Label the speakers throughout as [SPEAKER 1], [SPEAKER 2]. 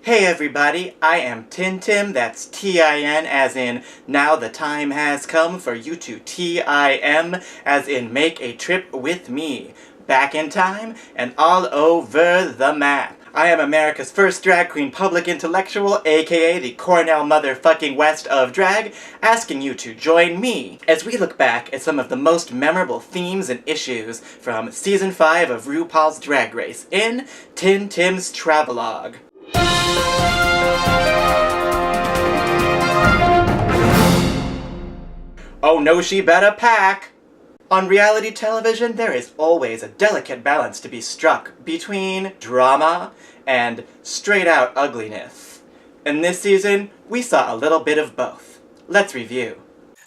[SPEAKER 1] Hey everybody, I am TinTim, that's T-I-N as in now the time has come for you to T-I-M as in make a trip with me. Back in time and all over the map. I am America's first drag queen public intellectual, aka the Cornell motherfucking West of drag, asking you to join me as we look back at some of the most memorable themes and issues from Season 5 of RuPaul's Drag Race in TinTim's Travelogue. Oh no, she better pack! On reality television, there is always a delicate balance to be struck between drama and straight-out ugliness. In this season, we saw a little bit of both. Let's review.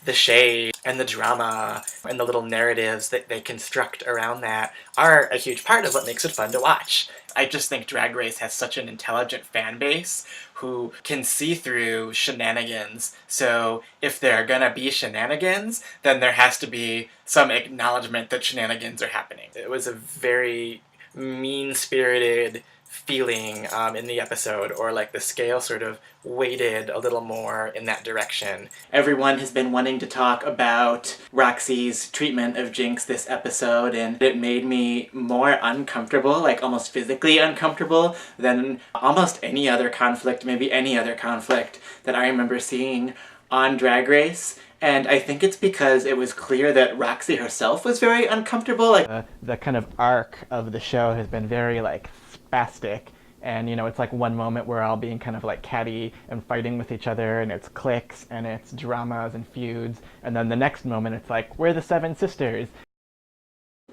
[SPEAKER 1] The shade and the drama and the little narratives that they construct around that are a huge part of what makes it fun to watch. I just think Drag Race has such an intelligent fan base who can see through shenanigans. So if there are gonna be shenanigans, then there has to be some acknowledgement that shenanigans are happening. It was a very mean-spirited feeling in the episode, or like the scale sort of weighted a little more in that direction. Everyone has been wanting to talk about Roxy's treatment of Jinx this episode, and it made me more uncomfortable, like almost physically uncomfortable, than almost any other conflict, maybe any other conflict that I remember seeing on Drag Race. And I think it's because it was clear that Roxy herself was very uncomfortable. Like the kind of arc of the show has been very like spastic, and you know, it's like one moment we're all being kind of like catty and fighting with each other, and it's cliques and it's dramas and feuds, and then the next moment it's like we're the Seven Sisters.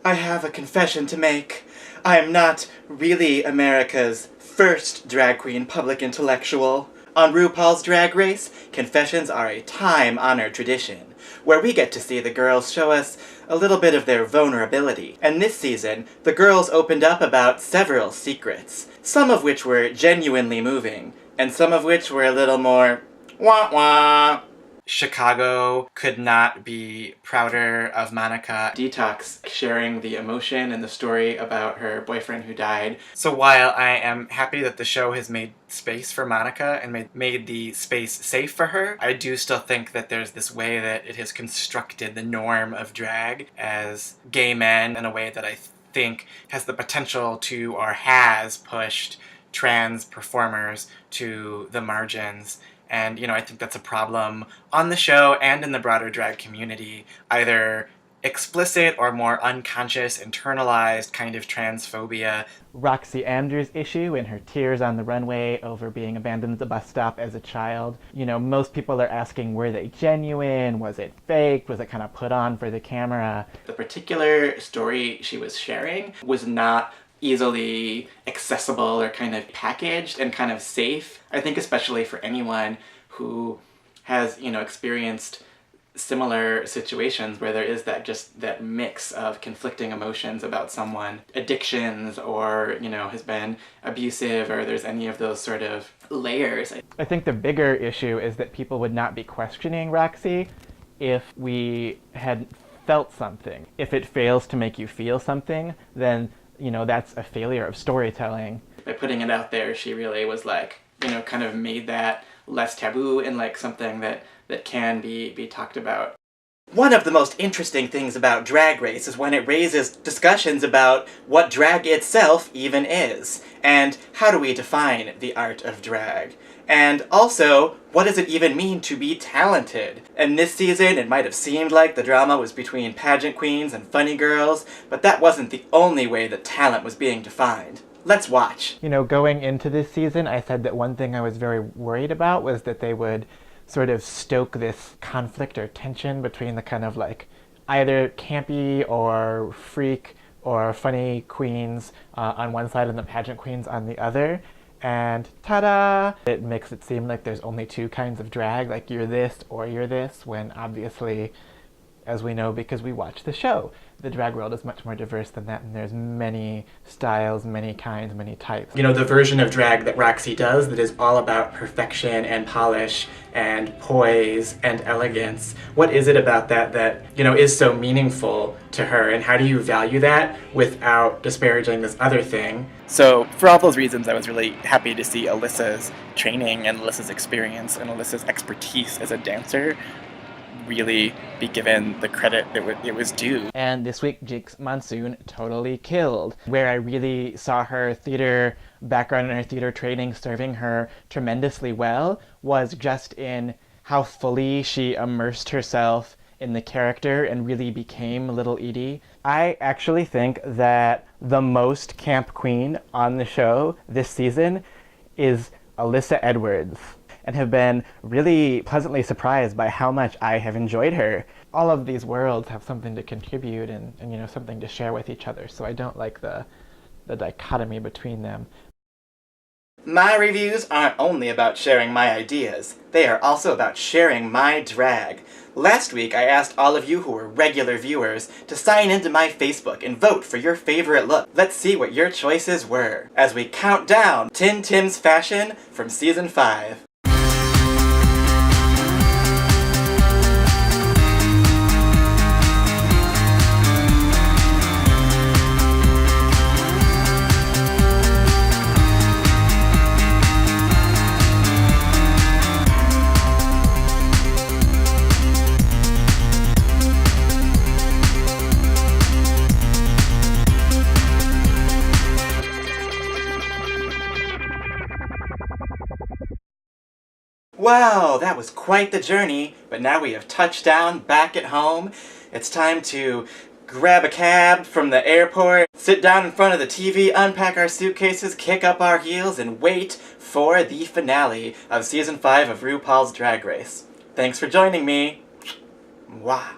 [SPEAKER 1] I have a confession to make. I am not really America's first drag queen public intellectual. On RuPaul's Drag Race, confessions are a time-honored tradition, where we get to see the girls show us a little bit of their vulnerability. And this season, the girls opened up about several secrets, some of which were genuinely moving, and some of which were a little more wah-wah. Chicago could not be prouder of Monica Detox sharing the emotion and the story about her boyfriend who died. So while I am happy that the show has made space for Monica and made the space safe for her, I do still think that there's this way that it has constructed the norm of drag as gay men in a way that I think has the potential to, or has pushed, trans performers to the margins. And, you know, I think that's a problem on the show and in the broader drag community, either explicit or more unconscious, internalized kind of transphobia. Roxy Andrews' issue and her tears on the runway over being abandoned at the bus stop as a child. You know, most people are asking, were they genuine? Was it fake? Was it kind of put on for the camera? The particular story she was sharing was not easily accessible or kind of packaged and kind of safe. I think especially for anyone who has, you know, experienced similar situations where there is that mix of conflicting emotions about someone, addictions, or, you know, has been abusive, or there's any of those sort of layers. I think the bigger issue is that people would not be questioning Roxy if we had felt something. If it fails to make you feel something, then you know, that's a failure of storytelling. By putting it out there, she really was like, you know, kind of made that less taboo and like something that can be talked about. One of the most interesting things about Drag Race is when it raises discussions about what drag itself even is, and how do we define the art of drag. And also, what does it even mean to be talented? And this season, it might have seemed like the drama was between pageant queens and funny girls, but that wasn't the only way that talent was being defined. Let's watch. You know, going into this season, I said that one thing I was very worried about was that they would sort of stoke this conflict or tension between the kind of like either campy or freak or funny queens on one side and the pageant queens on the other. And ta-da! It makes it seem like there's only two kinds of drag, like you're this or you're this, when obviously
[SPEAKER 2] as we know because we watch the show. The drag world is much more diverse than that, and there's many styles, many kinds, many types.
[SPEAKER 1] You know, the version of drag that Roxy does that is all about perfection and polish and poise and elegance. What is it about that, you know, is so meaningful to her, and how do you value that without disparaging this other thing?
[SPEAKER 3] So for all those reasons, I was really happy to see Alyssa's training and Alyssa's experience and Alyssa's expertise as a dancer really be given the credit that it was due.
[SPEAKER 2] And this week, Jinx Monsoon totally killed. Where I really saw her theater background and her theater training serving her tremendously well was just in how fully she immersed herself in the character and really became Little Edie. I actually think that the most camp queen on the show this season is Alyssa Edwards, and have been really pleasantly surprised by how much I have enjoyed her. All of these worlds have something to contribute and you know, something to share with each other, so I don't like the dichotomy between them.
[SPEAKER 1] My reviews aren't only about sharing my ideas, they are also about sharing my drag. Last week I asked all of you who were regular viewers to sign into my Facebook and vote for your favorite look. Let's see what your choices were as we count down TinTim's fashion from season 5. Wow, that was quite the journey, but now we have touched down back at home. It's time to grab a cab from the airport, sit down in front of the TV, unpack our suitcases, kick up our heels, and wait for the finale of Season 5 of RuPaul's Drag Race. Thanks for joining me. Mwah.